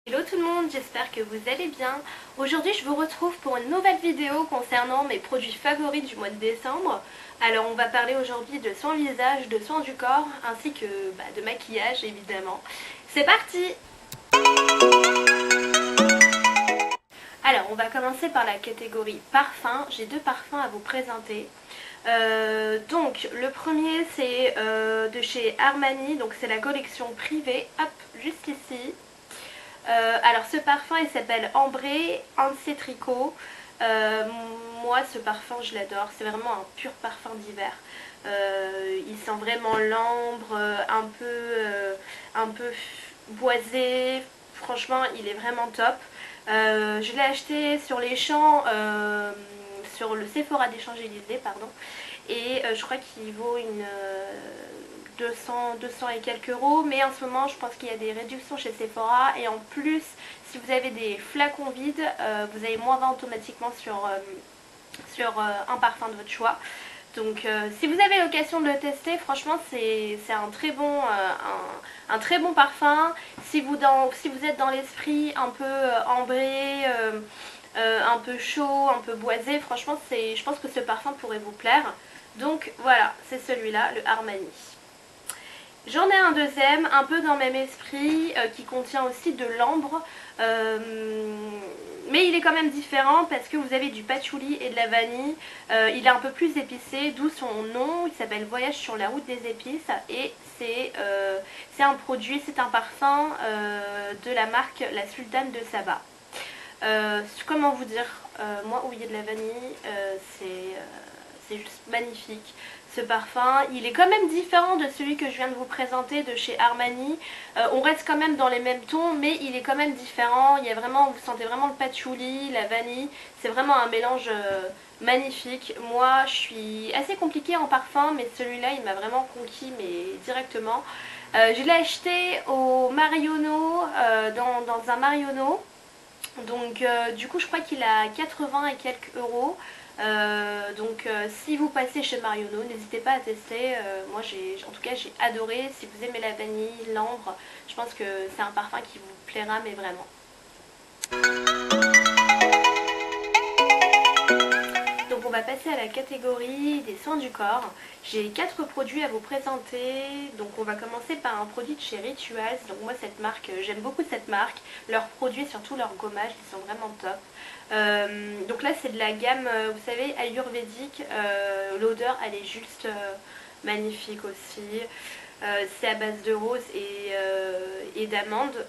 Hello tout le monde, j'espère que vous allez bien. Aujourd'hui je vous retrouve pour une nouvelle vidéo concernant mes produits favoris du mois de décembre. Alors on va parler aujourd'hui de soins visage, de soins du corps, ainsi que de maquillage évidemment. C'est parti! Alors on va commencer par la catégorie parfum. J'ai deux parfums à vous présenter. Donc le premier c'est de chez Armani, donc c'est la collection privée, hop, juste ici. Alors ce parfum il s'appelle Ambré Ancetrico. Moi ce parfum je l'adore, c'est vraiment un pur parfum d'hiver. Il sent vraiment l'ambre, un peu boisé, franchement il est vraiment top. Je l'ai acheté sur les champs, sur le Sephora des Champs-Élysées, pardon, et je crois qu'il vaut une 200 et quelques euros, mais en ce moment je pense qu'il y a des réductions chez Sephora, et en plus si vous avez des flacons vides, vous avez moins 20 automatiquement sur un parfum de votre choix. Donc si vous avez l'occasion de le tester, franchement c'est un très bon parfum. Si vous êtes dans l'esprit un peu ambré, un peu chaud, un peu boisé, franchement je pense que ce parfum pourrait vous plaire. Donc voilà, c'est celui-là, le Armani. J'en ai un deuxième, un peu dans le même esprit, qui contient aussi de l'ambre, mais il est quand même différent parce que vous avez du patchouli et de la vanille. Il est un peu plus épicé, d'où son nom, il s'appelle Voyage sur la route des épices, et c'est un produit, c'est un parfum de la marque La Sultane de Saba. Comment vous dire, moi où il y a de la vanille, c'est juste magnifique. Ce parfum, il est quand même différent de celui que je viens de vous présenter de chez Armani. On reste quand même dans les mêmes tons, mais il est quand même différent. Il y a vraiment, vous sentez vraiment le patchouli, la vanille. C'est vraiment un mélange magnifique. Moi, je suis assez compliquée en parfum, mais celui-là, il m'a vraiment conquis, mais directement. Je l'ai acheté au Marionneau, dans un Marionneau. Donc du coup je crois qu'il a 80 et quelques euros. Si vous passez chez Marionneau, n'hésitez pas à tester. Moi en tout cas j'ai adoré. Si vous aimez la vanille, l'ambre, je pense que c'est un parfum qui vous plaira, mais vraiment. Donc on va passer à la catégorie des soins du corps. J'ai 4 produits à vous présenter. Donc on va commencer par un produit de chez Rituals. Donc moi cette marque, j'aime beaucoup cette marque. Leurs produits, surtout leurs gommages, ils sont vraiment top. Donc là c'est de la gamme, vous savez, ayurvédique. L'odeur elle est juste magnifique aussi. C'est à base de rose et d'amande.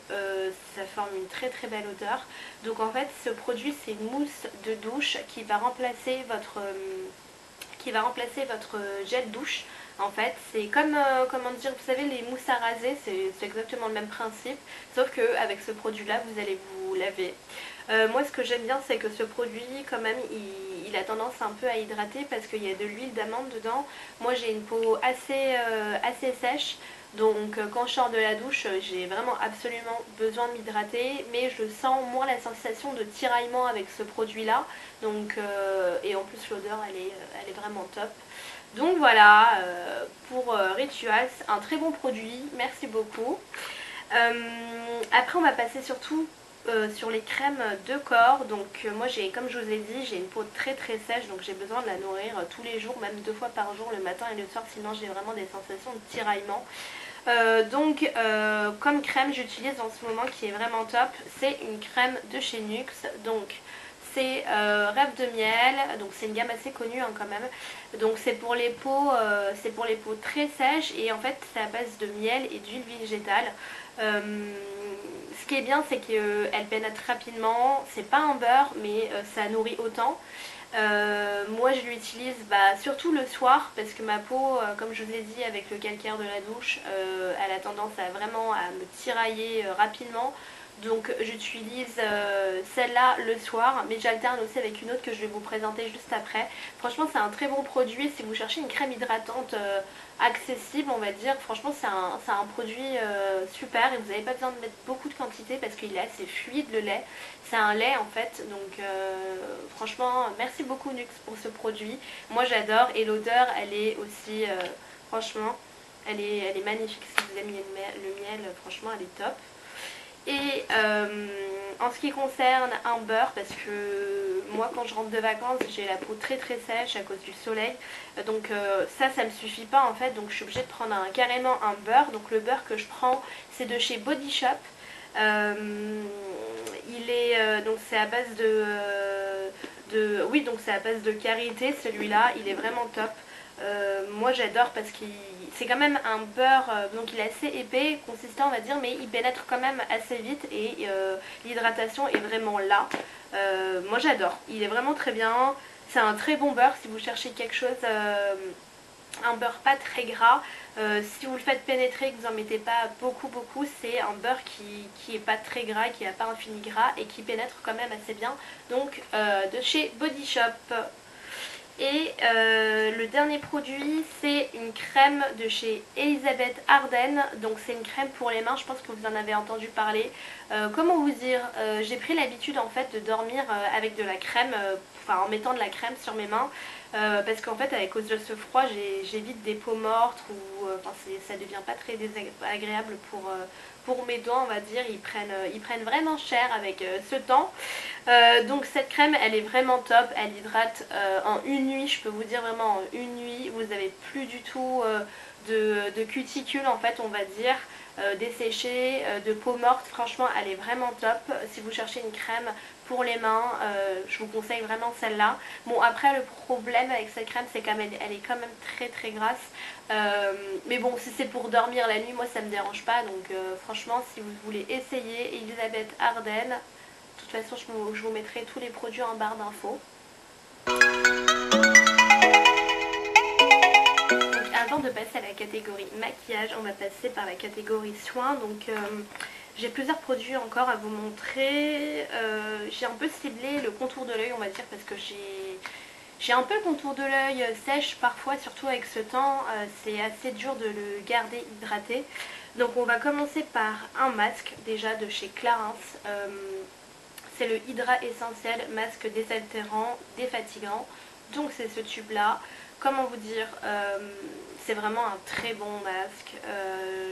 Ça forme une très très belle odeur. Donc en fait ce produit c'est une mousse de douche qui va remplacer votre gel douche. En fait c'est comme, comment dire, vous savez les mousses à raser, c'est exactement le même principe, sauf qu'avec ce produit là vous allez vous laver. Moi ce que j'aime bien c'est que ce produit quand même il a tendance un peu à hydrater parce qu'il y a de l'huile d'amande dedans. Moi j'ai une peau assez sèche, donc quand je sors de la douche j'ai vraiment absolument besoin de m'hydrater, mais je sens moins la sensation de tiraillement avec ce produit là. Donc et en plus l'odeur elle est vraiment top. Donc voilà, pour Rituals, un très bon produit, merci beaucoup. Après on va passer surtout sur les crèmes de corps. Donc moi j'ai, comme je vous ai dit, j'ai une peau très très sèche, donc j'ai besoin de la nourrir tous les jours, même 2 fois par jour, le matin et le soir, sinon j'ai vraiment des sensations de tiraillement. Comme crème j'utilise en ce moment qui est vraiment top, c'est une crème de chez NYX. Donc c'est Rêve de miel, donc c'est une gamme assez connue quand même. Donc c'est pour les peaux très sèches, et en fait c'est à base de miel et d'huile végétale. Ce qui est bien c'est qu'elle pénètre rapidement, c'est pas un beurre mais ça nourrit autant. Moi je l'utilise surtout le soir parce que ma peau, comme je vous ai dit, avec le calcaire de la douche, elle a tendance à me tirailler rapidement. Donc j'utilise celle-là le soir, mais j'alterne aussi avec une autre que je vais vous présenter juste après. Franchement c'est un très bon produit si vous cherchez une crème hydratante accessible, on va dire. Franchement c'est un produit super, et vous n'avez pas besoin de mettre beaucoup de quantité parce qu'il est assez fluide le lait. C'est un lait en fait, donc franchement merci beaucoup NYX pour ce produit. Moi j'adore, et l'odeur elle est aussi franchement Elle est magnifique. Si vous aimez le miel, franchement elle est top. Et en ce qui concerne un beurre, parce que moi quand je rentre de vacances j'ai la peau très très sèche à cause du soleil, donc ça me suffit pas en fait, donc je suis obligée de prendre carrément un beurre. Donc le beurre que je prends c'est de chez Body Shop. Il est donc c'est à base oui, donc c'est à base de karité, celui-là il est vraiment top. Moi j'adore parce que c'est quand même un beurre, donc il est assez épais, consistant on va dire, mais il pénètre quand même assez vite et l'hydratation est vraiment là. Moi j'adore, il est vraiment très bien, c'est un très bon beurre si vous cherchez quelque chose, un beurre pas très gras. Si vous le faites pénétrer, que vous en mettez pas beaucoup, c'est un beurre qui est pas très gras, qui n'a pas un fini gras et qui pénètre quand même assez bien. Donc de chez Body Shop. Et le dernier produit c'est une crème de chez Elisabeth Arden. Donc c'est une crème pour les mains, je pense que vous en avez entendu parler. Comment vous dire, j'ai pris l'habitude en fait de dormir avec de la crème, en mettant de la crème sur mes mains. Parce qu'en fait avec cause de ce froid j'évite des peaux mortes ou ça devient pas très désagréable pour mes doigts on va dire, ils prennent vraiment cher avec ce temps. Donc cette crème elle est vraiment top, elle hydrate en une nuit, je peux vous dire vraiment en une nuit, vous n'avez plus du tout de cuticules en fait on va dire, desséchée, de peau morte, franchement elle est vraiment top. Si vous cherchez une crème pour les mains, je vous conseille vraiment celle-là. Bon après le problème avec cette crème c'est qu'elle est quand même très très grasse. Mais bon si c'est pour dormir la nuit moi ça me dérange pas, donc franchement si vous voulez essayer Elisabeth Arden, de toute façon je vous mettrai tous les produits en barre d'infos. Avant de passer à la catégorie maquillage, on va passer par la catégorie soins. Donc j'ai plusieurs produits encore à vous montrer. J'ai un peu ciblé le contour de l'œil on va dire, parce que j'ai un peu le contour de l'œil sèche parfois, surtout avec ce temps, c'est assez dur de le garder hydraté. Donc on va commencer par un masque déjà de chez Clarins. C'est le Hydra Essentiel masque désaltérant, défatigant. Donc c'est ce tube là. Comment vous dire, c'est vraiment un très bon masque.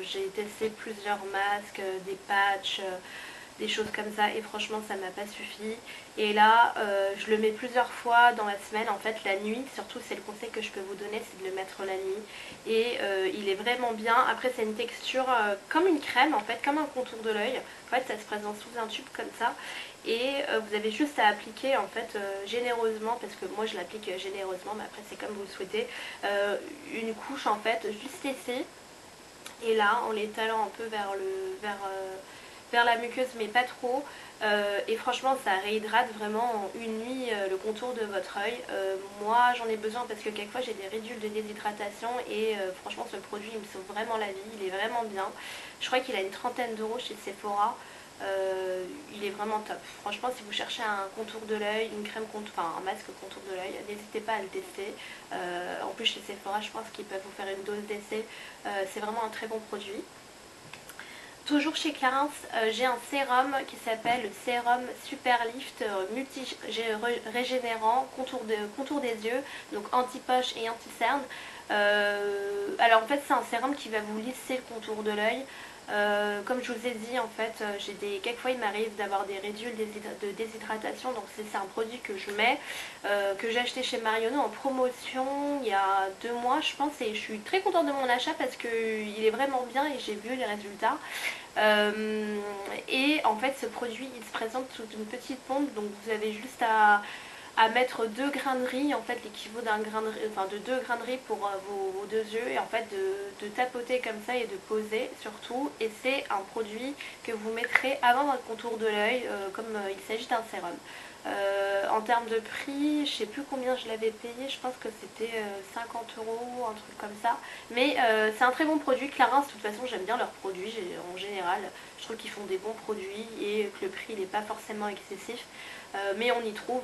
J'ai testé plusieurs masques, des patchs, des choses comme ça et franchement ça m'a pas suffi. Et là je le mets plusieurs fois dans la semaine, en fait la nuit surtout, c'est le conseil que je peux vous donner, c'est de le mettre la nuit. Et il est vraiment bien. Après c'est une texture comme une crème en fait, comme un contour de l'œil. En fait ça se présente sous un tube comme ça. Et vous avez juste à appliquer en fait généreusement, parce que moi je l'applique généreusement, mais après c'est comme vous le souhaitez, une couche en fait juste ici. Et là en l'étalant un peu vers la muqueuse mais pas trop, et franchement ça réhydrate vraiment en une nuit le contour de votre œil. Moi j'en ai besoin parce que quelquefois j'ai des ridules de déshydratation et franchement ce produit il me sauve vraiment la vie, il est vraiment bien. Je crois qu'il a une trentaine d'euros chez Sephora. Il est vraiment top. Franchement si vous cherchez un contour de l'œil, une crème contour, enfin un masque contour de l'œil, n'hésitez pas à le tester. En plus chez Sephora je pense qu'ils peuvent vous faire une dose d'essai. C'est vraiment un très bon produit. Toujours chez Clarins, j'ai un sérum qui s'appelle le sérum Super Lift multi-régénérant contour des yeux, donc anti-poche et anti-cerne. Alors en fait c'est un sérum qui va vous lisser le contour de l'œil. Comme je vous ai dit en fait, quelquefois il m'arrive d'avoir des ridules de déshydratation, donc c'est un produit que je mets, que j'ai acheté chez Marionneau en promotion il y a 2 mois je pense, et je suis très contente de mon achat parce qu'il est vraiment bien et j'ai vu les résultats. Et en fait ce produit il se présente sous une petite pompe, donc vous avez juste à mettre 2 grains de riz, en fait l'équivalent d'un grain de riz, enfin de 2 grains de riz pour vos 2 yeux, et en fait de tapoter comme ça et de poser surtout. Et c'est un produit que vous mettrez avant votre contour de l'œil, comme il s'agit d'un sérum. En termes de prix, je sais plus combien je l'avais payé, je pense que c'était 50 euros, un truc comme ça. Mais c'est un très bon produit. Clarins, de toute façon, j'aime bien leurs produits en général. Je trouve qu'ils font des bons produits et que le prix n'est pas forcément excessif. Mais on y trouve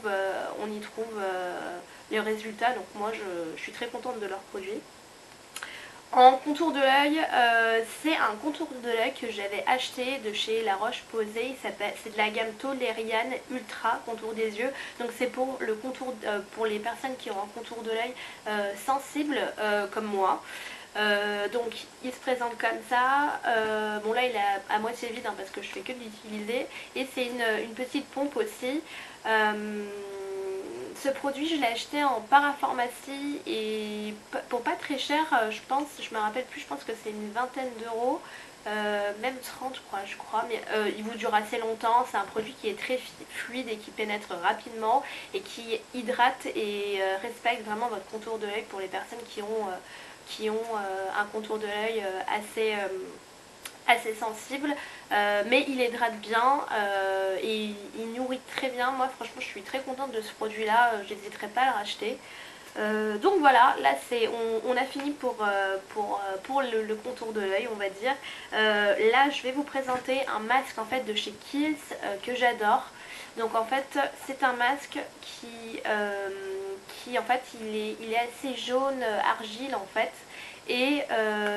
les résultats, donc moi je suis très contente de leurs produits. En contour de l'œil, c'est un contour de l'œil que j'avais acheté de chez La Roche-Posay. C'est de la gamme Toleriane Ultra contour des yeux. Donc c'est pour le contour, pour les personnes qui ont un contour de l'œil sensible comme moi. Donc il se présente comme ça. Bon là il est à moitié vide hein, parce que je fais que de l'utiliser. Et c'est une petite pompe aussi. Ce produit je l'ai acheté en parapharmacie et pour pas très cher, je pense, je me rappelle plus, je pense que c'est une vingtaine d'euros. Même 30 je crois, mais il vous dure assez longtemps. C'est un produit qui est très fluide et qui pénètre rapidement et qui hydrate et respecte vraiment votre contour de l'œil pour les personnes qui ont un contour de l'œil assez sensible, mais il hydrate bien et il nourrit très bien. Moi franchement je suis très contente de ce produit là, j'hésiterai pas à le racheter. Donc voilà, là c'est on a fini pour le contour de l'œil on va dire. Là je vais vous présenter un masque en fait de chez Kiehl's que j'adore. Donc en fait c'est un masque qui en fait il est assez jaune argile en fait et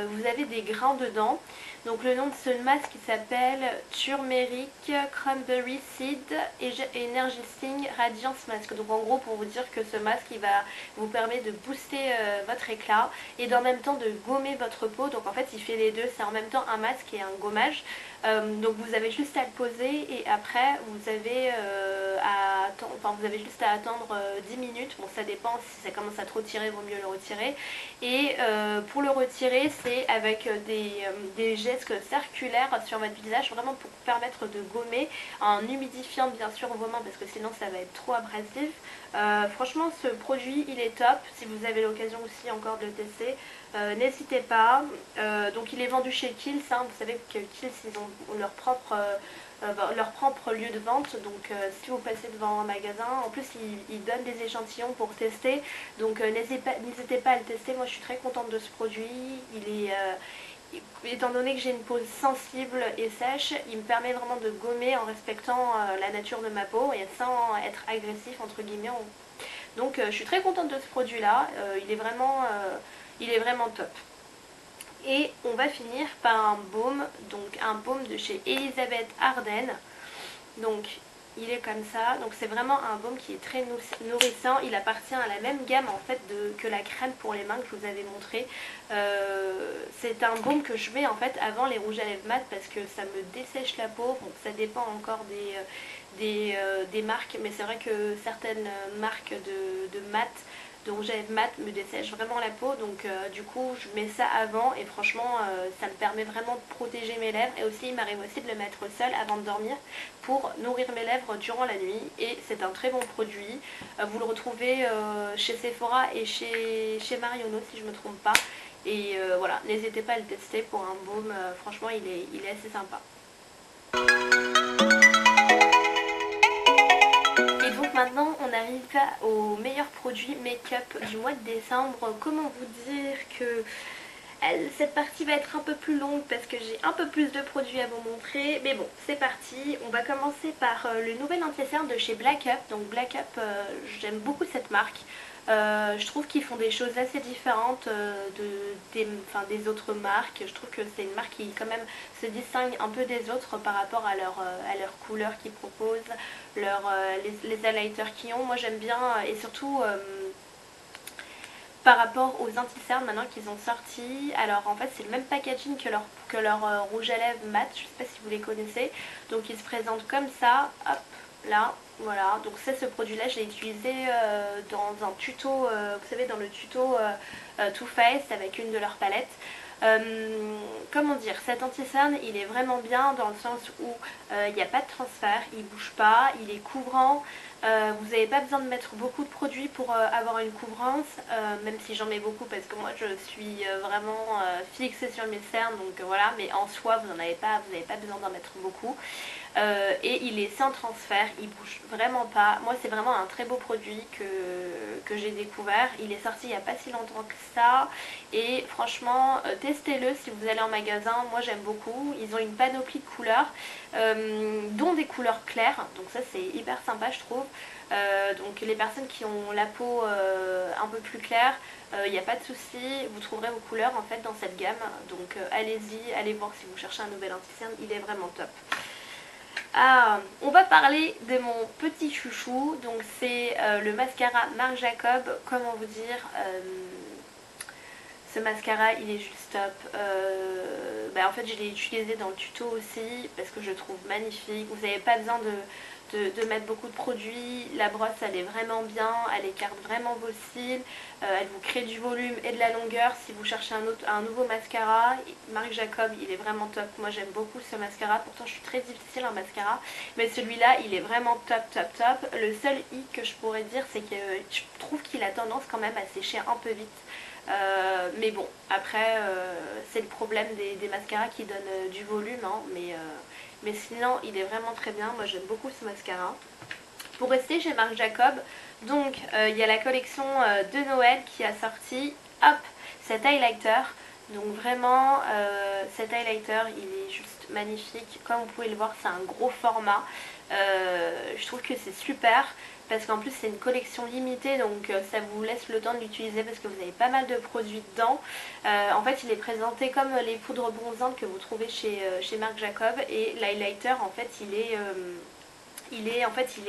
vous avez des grains dedans. Donc le nom de ce masque s'appelle Turmeric Cranberry Seed Energizing Radiance Mask. Donc en gros pour vous dire que ce masque il va vous permettre de booster votre éclat et d'en même temps de gommer votre peau. Donc en fait il fait les deux, c'est en même temps un masque et un gommage. Donc vous avez juste à le poser et après vous avez, vous avez juste à attendre 10 minutes. Bon ça dépend, si ça commence à trop tirer, il vaut mieux le retirer. Et pour le retirer c'est avec des gestes circulaires sur votre visage, vraiment pour permettre de gommer en humidifiant bien sûr vos mains parce que sinon ça va être trop abrasif. Franchement ce produit il est top, si vous avez l'occasion aussi encore de le tester, n'hésitez pas. Donc il est vendu chez Kiehl's, hein. Vous savez que Kiehl's ils ont leur propre lieu de vente, donc si vous passez devant un magasin, en plus ils donnent des échantillons pour tester, donc n'hésitez pas à le tester. Moi je suis très contente de ce produit, étant donné que j'ai une peau sensible et sèche, il me permet vraiment de gommer en respectant la nature de ma peau et sans être agressif entre guillemets. Donc je suis très contente de ce produit là, il est vraiment top. Et on va finir par un baume, donc un baume de chez Elisabeth Arden. Donc il est comme ça, donc c'est vraiment un baume qui est très nourrissant. Il appartient à la même gamme en fait que la crème pour les mains que je vous avais montré. C'est un baume que je mets en fait avant les rouges à lèvres mat parce que ça me dessèche la peau. Bon, ça dépend encore des marques, mais c'est vrai que certaines marques de mat, de rouge à lèvres mat me dessèche vraiment la peau, donc du coup je mets ça avant et franchement ça me permet vraiment de protéger mes lèvres. Et aussi il m'arrive aussi de le mettre seul avant de dormir pour nourrir mes lèvres durant la nuit et c'est un très bon produit. Vous le retrouvez chez Sephora et chez Marionneau si je me trompe pas. Et voilà, n'hésitez pas à le tester pour un baume, franchement il est assez sympa. Et donc maintenant on arrive au meilleur produit make-up du mois de décembre. Comment vous dire que cette partie va être un peu plus longue parce que j'ai un peu plus de produits à vous montrer. Mais bon, c'est parti. On va commencer par le nouvel anti-cerne de chez Black Up. Donc Black Up, j'aime beaucoup cette marque. Je trouve qu'ils font des choses assez différentes des autres marques. Je trouve que c'est une marque qui quand même se distingue un peu des autres par rapport à leur couleur qu'ils proposent, les highlighters qu'ils ont. Moi j'aime bien et surtout par rapport aux anti-cernes maintenant qu'ils ont sorti. Alors en fait c'est le même packaging que leur rouge à lèvres mat, je sais pas si vous les connaissez. Donc ils se présentent comme ça, hop là, voilà. Donc c'est ce produit là, je l'ai utilisé dans un tuto, vous savez dans le tuto Too Faced avec une de leurs palettes. Comment dire, cet anti-cerne il est vraiment bien dans le sens où il n'y a pas de transfert, il bouge pas, il est couvrant. Vous n'avez pas besoin de mettre beaucoup de produits pour avoir une couvrance, même si j'en mets beaucoup parce que moi je suis vraiment fixée sur mes cernes, donc voilà, mais en soi vous n'avez pas besoin d'en mettre beaucoup. Et il est sans transfert, il bouge vraiment pas. Moi c'est vraiment un très beau produit que j'ai découvert. Il est sorti il n'y a pas si longtemps que ça et franchement testez-le si vous allez en magasin. Moi j'aime beaucoup. Ils ont une panoplie de couleurs dont des couleurs claires, donc ça c'est hyper sympa je trouve. Donc les personnes qui ont la peau un peu plus claire, il n'y a pas de souci, vous trouverez vos couleurs en fait dans cette gamme. Donc allez-y, allez voir si vous cherchez un nouvel anti-cerne, il est vraiment top. Ah, on va parler de mon petit chouchou, donc c'est le mascara Marc Jacob. Comment vous dire, Ce mascara il est juste top. En fait je l'ai utilisé dans le tuto aussi parce que je le trouve magnifique. Vous n'avez pas besoin de mettre beaucoup de produits. La brosse elle est vraiment bien, elle écarte vraiment vos cils, elle vous crée du volume et de la longueur. Si vous cherchez un nouveau mascara, Marc Jacob il est vraiment top. Moi j'aime beaucoup ce mascara, pourtant je suis très difficile en mascara, mais celui-là il est vraiment top top top. Le seul hic que je pourrais dire c'est que je trouve qu'il a tendance quand même à sécher un peu vite. Mais bon, après c'est le problème des mascaras qui donnent du volume, hein, mais sinon il est vraiment très bien. Moi j'aime beaucoup ce mascara. Pour rester chez Marc Jacob, donc il y a la collection de Noël qui a sorti, hop, cet highlighter. Donc vraiment cet highlighter il est juste magnifique. Comme vous pouvez le voir c'est un gros format. Je trouve que c'est super parce qu'en plus c'est une collection limitée, donc ça vous laisse le temps de l'utiliser parce que vous avez pas mal de produits dedans. En fait il est présenté comme les poudres bronzantes que vous trouvez chez Marc Jacob, et l'highlighter en fait il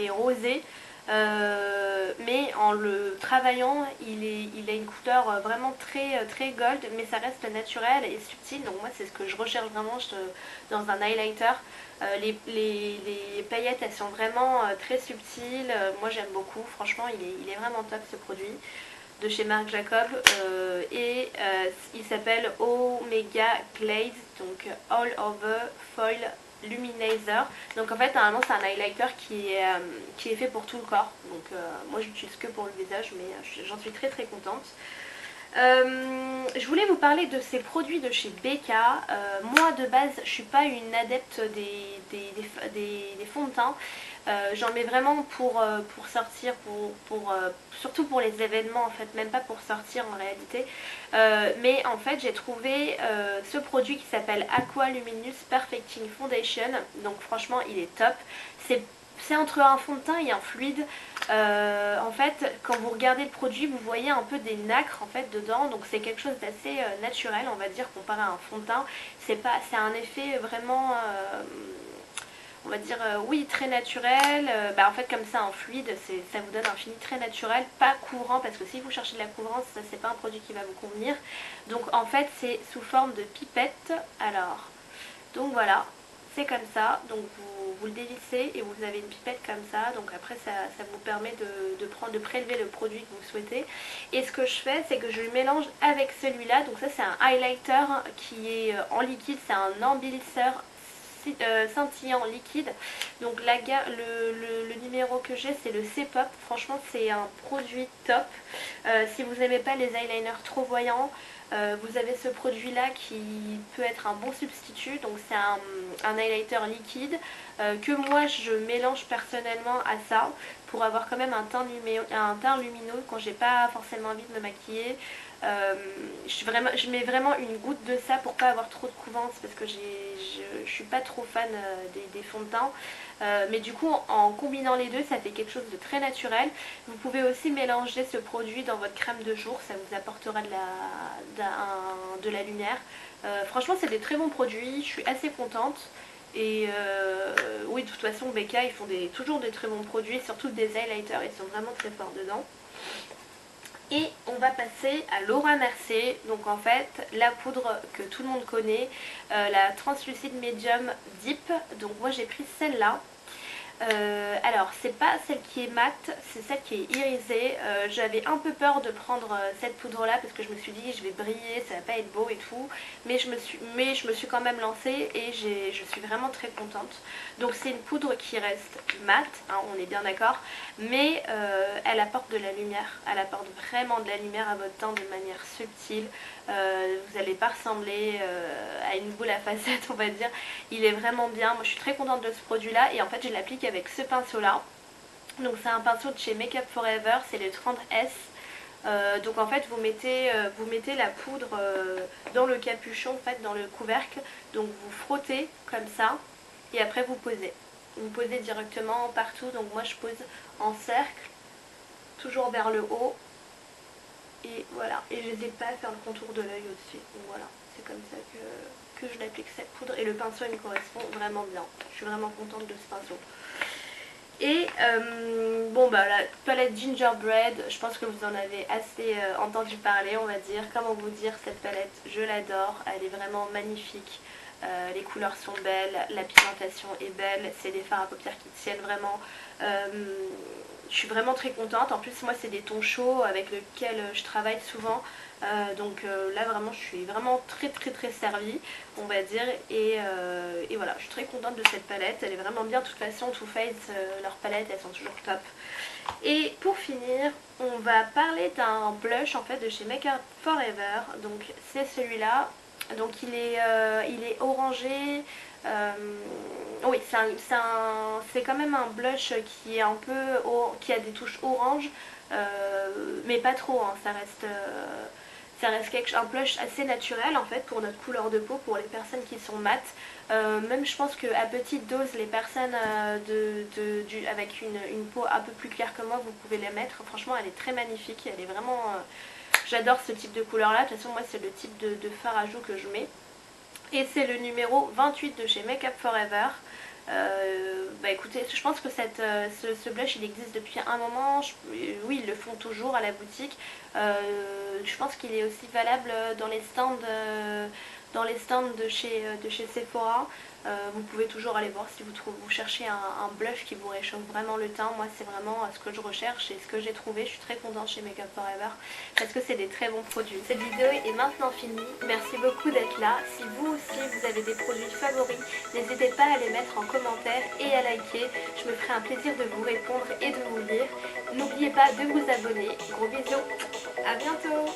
est rosé. Mais en le travaillant il a une couleur vraiment très gold, mais ça reste naturel et subtil. Donc moi c'est ce que je recherche vraiment dans un highlighter. Les paillettes elles sont vraiment très subtiles. Moi j'aime beaucoup, franchement il est vraiment top ce produit de chez Marc Jacob. Il s'appelle Omega Glaze, donc All Over Foil Luminizer. Donc en fait normalement c'est un highlighter qui est fait pour tout le corps. Donc moi j'utilise que pour le visage, mais j'en suis très contente. Je voulais vous parler de ces produits de chez BK. Moi de base je suis pas une adepte des fonds de teint. J'en mets vraiment pour sortir, surtout pour les événements en fait, même pas pour sortir en réalité. Mais en fait j'ai trouvé ce produit qui s'appelle Aqua Luminous Perfecting Foundation. Donc franchement il est top. C'est entre un fond de teint et un fluide. En fait quand vous regardez le produit vous voyez un peu des nacres en fait dedans, donc c'est quelque chose d'assez naturel on va dire comparé à un fond de teint. C'est un effet vraiment on va dire oui très naturel. En fait comme ça en fluide ça vous donne un fini très naturel, pas courant, parce que si vous cherchez de la couvrance ça c'est pas un produit qui va vous convenir. Donc en fait c'est sous forme de pipette. Alors donc voilà, c'est comme ça, donc vous le dévissez et vous avez une pipette comme ça. Donc après ça vous permet de prélever le produit que vous souhaitez. Et ce que je fais c'est que je le mélange avec celui-là. Donc ça c'est un highlighter qui est en liquide, c'est un embellisseur scintillant liquide. Donc le numéro que j'ai c'est le C-Pop. Franchement c'est un produit top. Si vous n'aimez pas les eyeliners trop voyants, vous avez ce produit là qui peut être un bon substitut. Donc c'est un highlighter liquide que moi je mélange personnellement à ça pour avoir quand même un teint lumineux quand j'ai pas forcément envie de me maquiller. Je mets vraiment une goutte de ça pour pas avoir trop de couvrance, parce que je suis pas trop fan des fonds de teint. Mais du coup en combinant les deux ça fait quelque chose de très naturel. Vous pouvez aussi mélanger ce produit dans votre crème de jour, ça vous apportera de la lumière. Franchement c'est des très bons produits, je suis assez contente. Et oui de toute façon BK ils font toujours des très bons produits, surtout des highlighters, ils sont vraiment très forts dedans. Et on va passer à Laura Mercier, donc en fait la poudre que tout le monde connaît, la Translucide Medium Deep. Donc moi j'ai pris celle-là. Alors c'est pas celle qui est mate, c'est celle qui est irisée. J'avais un peu peur de prendre cette poudre là parce que je me suis dit je vais briller, ça va pas être beau et tout, mais je me suis quand même lancée et je suis vraiment très contente. Donc c'est une poudre qui reste mate, hein, on est bien d'accord, mais elle apporte de la lumière, elle apporte vraiment de la lumière à votre teint de manière subtile. Vous n'allez pas ressembler à une boule à facettes on va dire. Il est vraiment bien, moi je suis très contente de ce produit là, et en fait je l'applique avec ce pinceau là. Donc c'est un pinceau de chez Make Up For Ever, c'est le 30S. Donc en fait vous mettez la poudre dans le capuchon, en fait dans le couvercle, donc vous frottez comme ça et après vous posez. Vous posez directement partout, donc moi je pose en cercle, toujours vers le haut. Et voilà, et je n'hésite pas à faire le contour de l'œil au-dessus. Donc voilà, c'est comme ça que je l'applique cette poudre. Et le pinceau il me correspond vraiment bien. Je suis vraiment contente de ce pinceau. Et bon bah la palette Gingerbread, je pense que vous en avez assez entendu parler, on va dire. Comment vous dire, cette palette, je l'adore, elle est vraiment magnifique. Les couleurs sont belles, la pigmentation est belle, c'est des fards à paupières qui tiennent vraiment. Je suis vraiment très contente. En plus moi c'est des tons chauds avec lesquels je travaille souvent. Donc là vraiment je suis vraiment très servie, on va dire. Et voilà, je suis très contente de cette palette. Elle est vraiment bien. De toute façon Too Faced, leurs palettes elles sont toujours top. Et pour finir, on va parler d'un blush en fait de chez Make Up Forever. Donc c'est celui-là. Donc il est orangé. Oui, c'est quand même un blush qui est un peu qui a des touches orange, mais pas trop, hein, ça reste un blush assez naturel en fait pour notre couleur de peau, pour les personnes qui sont mates. Même je pense qu'à petite dose, les personnes avec une peau un peu plus claire que moi, vous pouvez les mettre. Franchement, elle est très magnifique, elle est vraiment... j'adore ce type de couleur là. De toute façon moi c'est le type de fard à joues que je mets. Et c'est le numéro 28 de chez Make Up Forever. Bah écoutez, je pense que ce blush il existe depuis un moment. Oui, ils le font toujours à la boutique. Je pense qu'il est aussi valable dans les stands de chez Sephora. Vous pouvez toujours aller voir si vous cherchez un blush qui vous réchauffe vraiment le teint. Moi c'est vraiment ce que je recherche et ce que j'ai trouvé. Je suis très contente chez Make Up Forever parce que c'est des très bons produits. Cette vidéo est maintenant finie. Merci beaucoup d'être là. Si vous aussi vous avez des produits favoris, n'hésitez pas à les mettre en commentaire et à liker. Je me ferai un plaisir de vous répondre et de vous lire. N'oubliez pas de vous abonner. Gros bisous. À bientôt.